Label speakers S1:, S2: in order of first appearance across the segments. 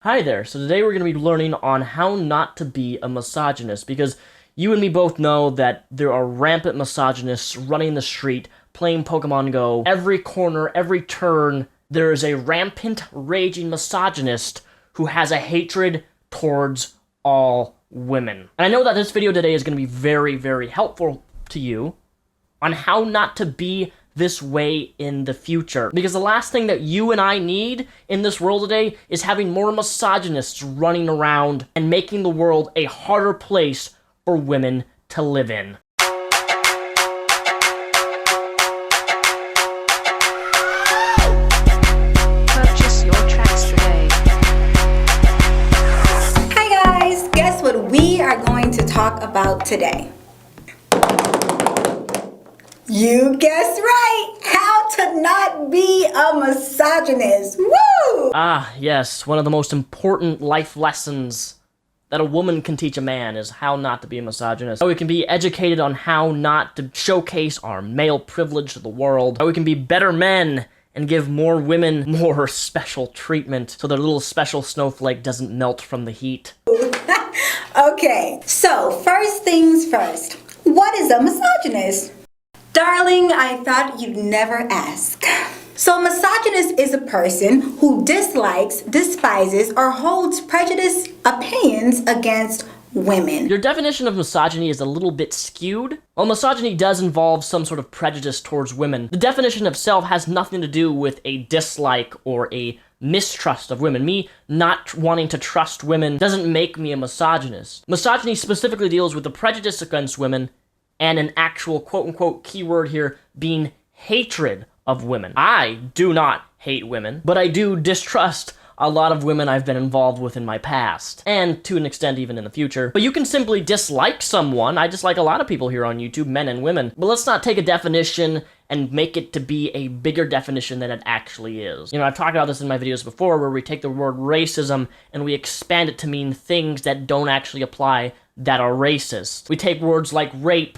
S1: Hi there, so today we're going to be learning on how not to be a misogynist, because you and me both know that there are rampant misogynists running the street, playing Pokemon Go. Every corner, every turn, there is a rampant, raging misogynist who has a hatred towards all women. And I know that this video today is going to be very, very helpful to you on how not to be this way in the future. Because the last thing that you and I need in this world today is having more misogynists running around and making the world a harder place for women to live in.
S2: Purchase your tracks today.
S3: Hi guys, guess what we are going to talk about today? You guessed right! How to not be a misogynist! Woo!
S1: Ah, yes, one of the most important life lessons that a woman can teach a man is how not to be a misogynist. How we can be educated on how not to showcase our male privilege to the world. How we can be better men and give more women more special treatment so their little special snowflake doesn't melt from the heat.
S3: Okay, so first things first. What is a misogynist? Darling, I thought you'd never ask. So a misogynist is a person who dislikes, despises, or holds prejudiced opinions against women.
S1: Your definition of misogyny is a little bit skewed. While misogyny does involve some sort of prejudice towards women, the definition itself has nothing to do with a dislike or a mistrust of women. Me not wanting to trust women doesn't make me a misogynist. Misogyny specifically deals with the prejudice against women and an actual quote-unquote keyword here being hatred of women. I do not hate women, but I do distrust a lot of women I've been involved with in my past, and to an extent even in the future. But you can simply dislike someone. I dislike a lot of people here on YouTube, men and women. But let's not take a definition and make it to be a bigger definition than it actually is. You know, I've talked about this in my videos before, where we take the word racism and we expand it to mean things that don't actually apply that are racist. We take words like rape,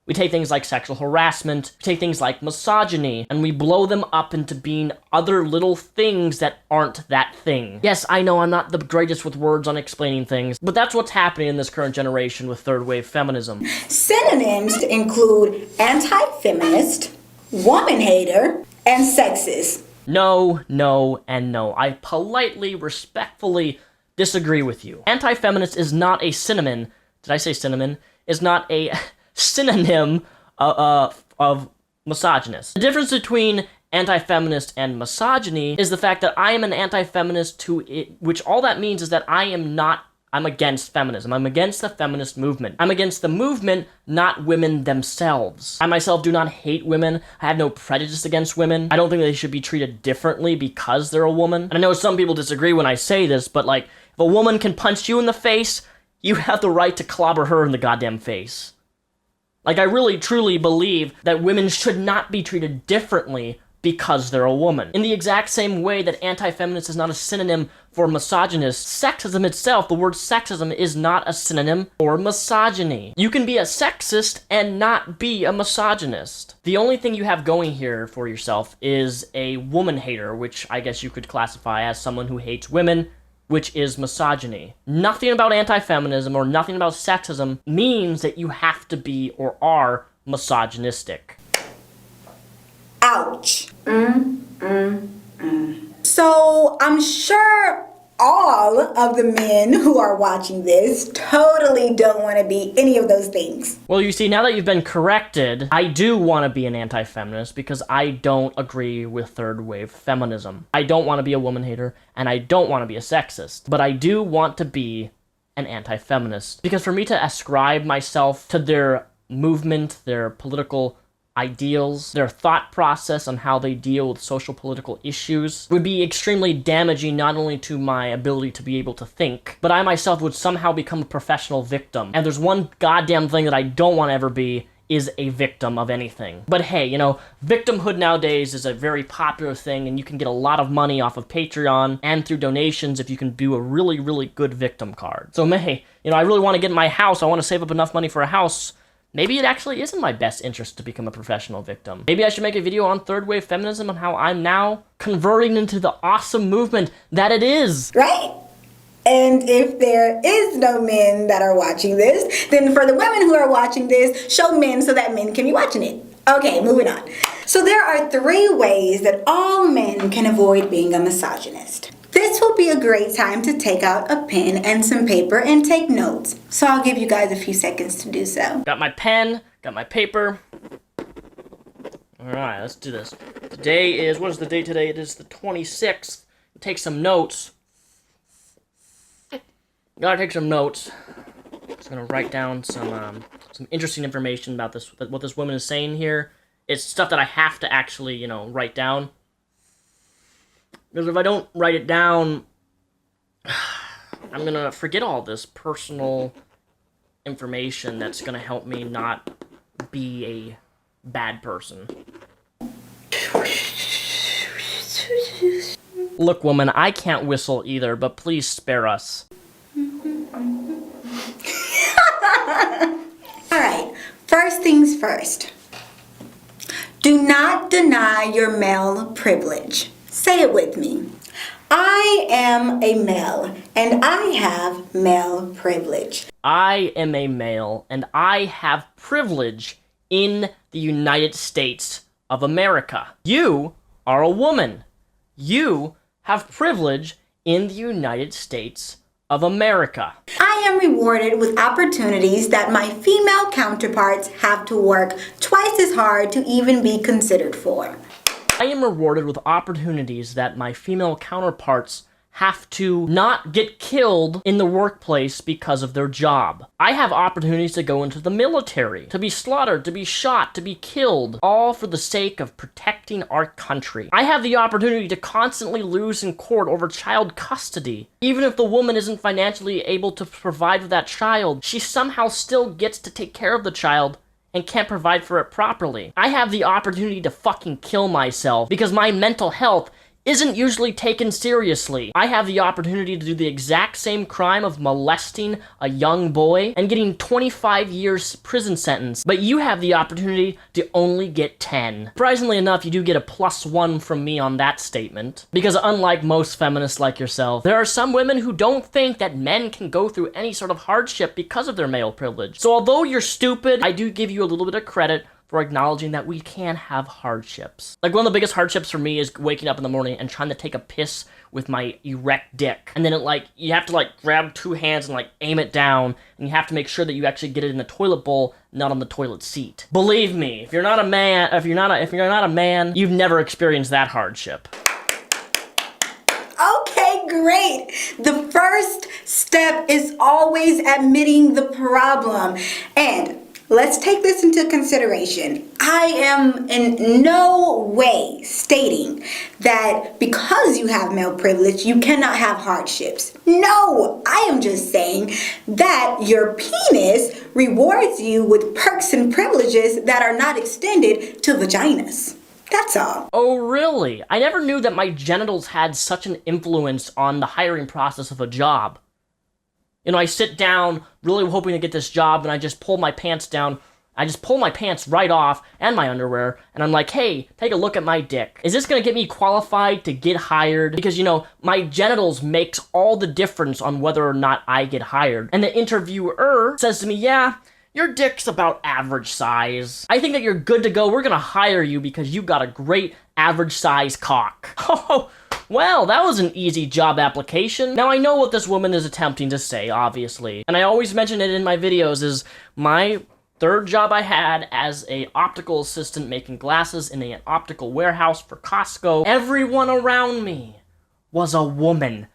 S1: we take things like sexual harassment, we take things like misogyny, and we blow them up into being other little things that aren't that thing. Yes, I know I'm not the greatest with words on explaining things, but that's what's happening in this current generation with third wave feminism.
S3: Synonyms include anti-feminist, woman hater, and sexist.
S1: No, no, and no. I politely, respectfully disagree with you. Anti-feminist is not a synonym, did I say cinnamon? Is not a synonym of misogynist. The difference between anti-feminist and misogyny is the fact that I am an anti-feminist to it, which all that means is that I'm against feminism. I'm against the feminist movement. I'm against the movement, not women themselves. I myself do not hate women. I have no prejudice against women. I don't think they should be treated differently because they're a woman. And I know some people disagree when I say this, but like, if a woman can punch you in the face, you have the right to clobber her in the goddamn face. Like, I really, truly believe that women should not be treated differently because they're a woman. In the exact same way that anti-feminist is not a synonym for misogynist, sexism itself, the word sexism, is not a synonym for misogyny. You can be a sexist and not be a misogynist. The only thing you have going here for yourself is a woman hater, which I guess you could classify as someone who hates women, which is misogyny. Nothing about anti-feminism or nothing about sexism means that you have to be or are misogynistic.
S3: Ouch. So I'm sure all of the men who are watching this totally don't want to be any of those things.
S1: Well, you see, now that you've been corrected, I do want to be an anti-feminist because I don't agree with third wave feminism. I don't want to be a woman hater, and I don't want to be a sexist, but I do want to be an anti-feminist. Because for me to ascribe myself to their movement, their political ideals, their thought process on how they deal with social political issues would be extremely damaging, not only to my ability to be able to think, but I myself would somehow become a professional victim. And there's one goddamn thing that I don't want to ever be, is a victim of anything. But hey, you know, victimhood nowadays is a very popular thing, and you can get a lot of money off of Patreon and through donations if you can do a really, really good victim card. So hey, you know, I really want to get my house, I want to save up enough money for a house. Maybe it actually is in my best interest to become a professional victim. Maybe I should make a video on third wave feminism and how I'm now converting into the awesome movement that it is.
S3: Right? And if there is no men that are watching this, then for the women who are watching this, show men so that men can be watching it. Okay, moving on. So there are 3 ways that all men can avoid being a misogynist. This will be a great time to take out a pen and some paper and take notes. So I'll give you guys a few seconds to do so.
S1: Got my pen, got my paper. Alright, let's do this. Today is, what is the date today? It is the 26th. Take some notes. Gotta take some notes. Just gonna write down some interesting information about this, what this woman is saying here. It's stuff that I have to actually, write down. Because if I don't write it down, I'm gonna forget all this personal information that's gonna help me not be a bad person. Look, woman, I can't whistle either, but please spare us.
S3: Alright, first things first. Do not deny your male privilege. Say it with me. I am a male, and I have male privilege.
S1: I am a male, and I have privilege in the United States of America. You are a woman. You have privilege in the United States of America.
S3: I am rewarded with opportunities that my female counterparts have to work twice as hard to even be considered for.
S1: I am rewarded with opportunities that my female counterparts have to not get killed in the workplace because of their job. I have opportunities to go into the military, to be slaughtered, to be shot, to be killed, all for the sake of protecting our country. I have the opportunity to constantly lose in court over child custody. Even if the woman isn't financially able to provide for that child, she somehow still gets to take care of the child and can't provide for it properly. I have the opportunity to fucking kill myself because my mental health isn't usually taken seriously. I have the opportunity to do the exact same crime of molesting a young boy and getting 25 years prison sentence, but you have the opportunity to only get 10. Surprisingly enough, you do get a +1 from me on that statement, because unlike most feminists like yourself, there are some women who don't think that men can go through any sort of hardship because of their male privilege. So although you're stupid, I do give you a little bit of credit for acknowledging that we can have hardships. Like, one of the biggest hardships for me is waking up in the morning and trying to take a piss with my erect dick. And then you have to grab 2 hands and aim it down, and you have to make sure that you actually get it in the toilet bowl, not on the toilet seat. Believe me, if you're not a man, you've never experienced that hardship.
S3: Okay, great. The first step is always admitting the problem. And let's take this into consideration. I am in no way stating that because you have male privilege, you cannot have hardships. No, I am just saying that your penis rewards you with perks and privileges that are not extended to vaginas. That's all.
S1: Oh, really? I never knew that my genitals had such an influence on the hiring process of a job. I sit down really hoping to get this job, and I just pull my pants down. I just pull my pants right off, and my underwear, and I'm like, hey, take a look at my dick. Is this gonna get me qualified to get hired? Because, my genitals makes all the difference on whether or not I get hired. And the interviewer says to me, yeah, your dick's about average size. I think that you're good to go. We're gonna hire you because you got a great average size cock. Oh, well, that was an easy job application. Now, I know what this woman is attempting to say, obviously. And I always mention it in my videos, is my 3rd job I had as an optical assistant making glasses in an optical warehouse for Costco. Everyone around me was a woman.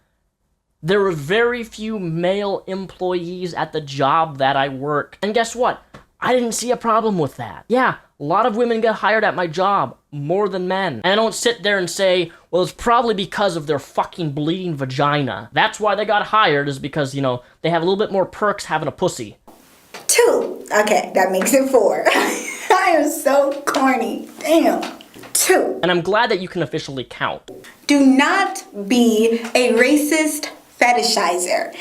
S1: There were very few male employees at the job that I worked. And guess what? I didn't see a problem with that. Yeah, a lot of women get hired at my job, more than men. And I don't sit there and say, well, it's probably because of their fucking bleeding vagina. That's why they got hired, is because, they have a little bit more perks having a pussy.
S3: 2. Okay, that makes it 4. I am so corny. Damn. 2.
S1: And I'm glad that you can officially count.
S3: Do not be a racist fetishizer.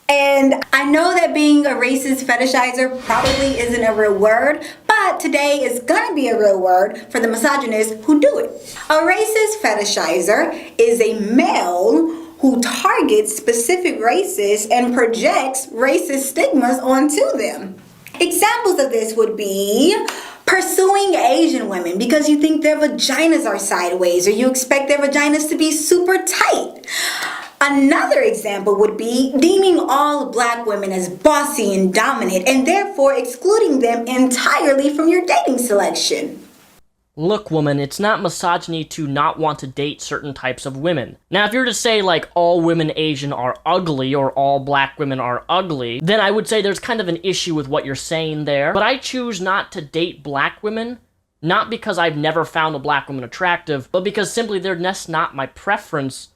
S3: And I know that being a racist fetishizer probably isn't a real word, but today is gonna be a real word for the misogynists who do it. A racist fetishizer is a male who targets specific races and projects racist stigmas onto them. Examples of this would be pursuing Asian women because you think their vaginas are sideways or you expect their vaginas to be super tight. Another example would be deeming all black women as bossy and dominant and therefore excluding them entirely from your dating selection.
S1: Look, woman, it's not misogyny to not want to date certain types of women. Now, if you were to say, like, all women Asian are ugly or all black women are ugly, then I would say there's kind of an issue with what you're saying there. But I choose not to date black women, not because I've never found a black woman attractive, but because simply they're just not my preference.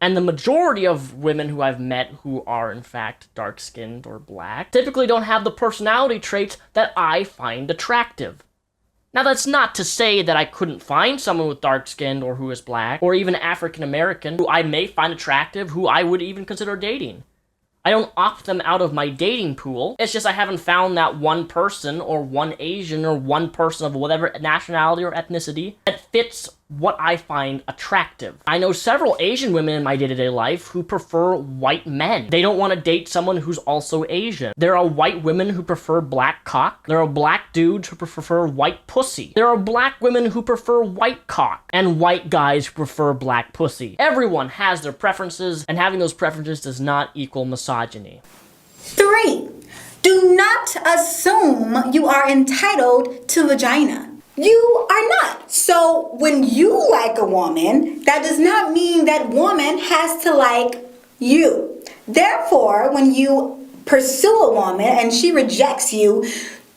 S1: And the majority of women who I've met who are, in fact, dark-skinned or black, typically don't have the personality traits that I find attractive. Now, that's not to say that I couldn't find someone with dark skin or who is black, or even African American, who I may find attractive, who I would even consider dating. I don't opt them out of my dating pool. It's just I haven't found that one person, or one Asian, or one person of whatever nationality or ethnicity that fits what I find attractive. I know several Asian women in my day-to-day life who prefer white men. They don't want to date someone who's also Asian. There are white women who prefer black cock. There are black dudes who prefer white pussy. There are black women who prefer white cock, and white guys who prefer black pussy. Everyone has their preferences, and having those preferences does not equal misogyny.
S3: 3. Do not assume you are entitled to vagina. You are not. So when you like a woman, that does not mean that woman has to like you. Therefore, when you pursue a woman and she rejects you,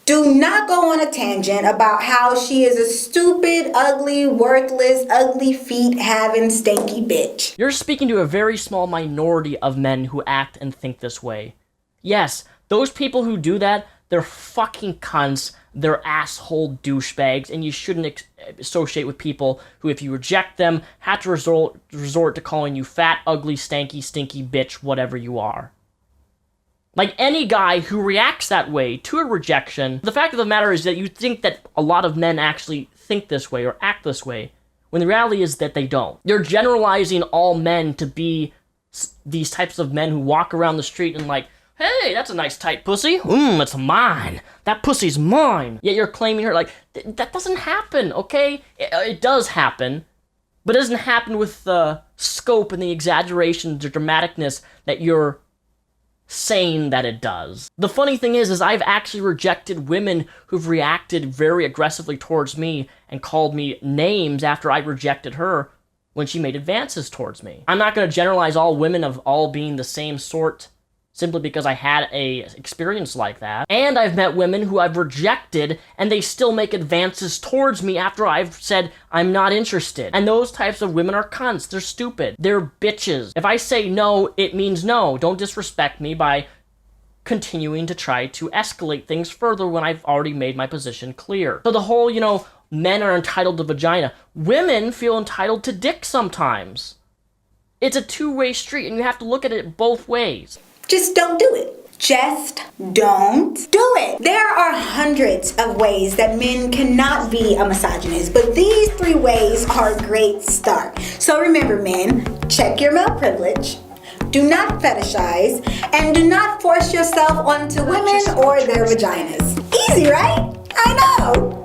S3: do not go on a tangent about how she is a stupid, ugly, worthless, ugly feet having stinky bitch.
S1: You're speaking to a very small minority of men who act and think this way. Yes, those people who do that, they're fucking cunts. They're asshole douchebags, and you shouldn't associate with people who, if you reject them, have to resort to calling you fat, ugly, stanky, stinky bitch, whatever you are. Like any guy who reacts that way to a rejection, the fact of the matter is that you think that a lot of men actually think this way or act this way, when the reality is that they don't. You're generalizing all men to be these types of men who walk around the street and like, hey, that's a nice tight pussy. It's mine. That pussy's mine. Yet you're claiming her, like, that doesn't happen, okay? It does happen, but it doesn't happen with the scope and the exaggeration, the dramaticness that you're saying that it does. The funny thing is I've actually rejected women who've reacted very aggressively towards me and called me names after I rejected her when she made advances towards me. I'm not going to generalize all women of all being the same sort simply because I had a experience like that. And I've met women who I've rejected and they still make advances towards me after I've said I'm not interested. And those types of women are cunts. They're stupid. They're bitches. If I say no, it means no. Don't disrespect me by continuing to try to escalate things further when I've already made my position clear. So the whole, men are entitled to vagina. Women feel entitled to dick sometimes. It's a two-way street and you have to look at it both ways.
S3: Just don't do it. Just don't do it. There are hundreds of ways that men cannot be a misogynist, but these 3 ways are a great start. So remember, men, check your male privilege, do not fetishize, and do not force yourself onto women or their vaginas. Easy, right? I know.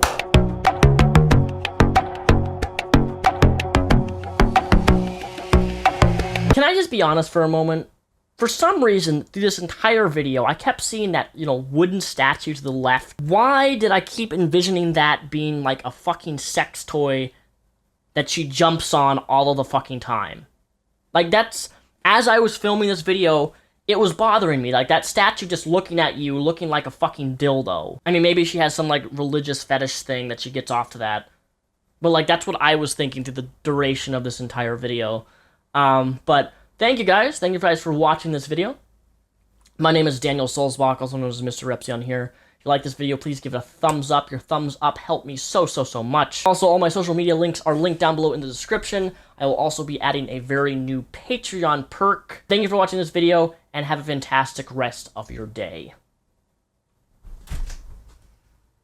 S1: Can I just be honest for a moment? For some reason, through this entire video, I kept seeing that, wooden statue to the left. Why did I keep envisioning that being like a fucking sex toy that she jumps on all of the fucking time? Like, as I was filming this video, it was bothering me. Like, that statue just looking at you, looking like a fucking dildo. I mean, maybe she has some, like, religious fetish thing that she gets off to that. But, like, that's what I was thinking through the duration of this entire video. But thank you guys. Thank you guys for watching this video. My name is Daniel Sulzbach, also known as Mr. Repzion here. If you like this video, please give it a thumbs up. Your thumbs up help me so much. Also, all my social media links are linked down below in the description. I will also be adding a very new Patreon perk. Thank you for watching this video, and have a fantastic rest of your day.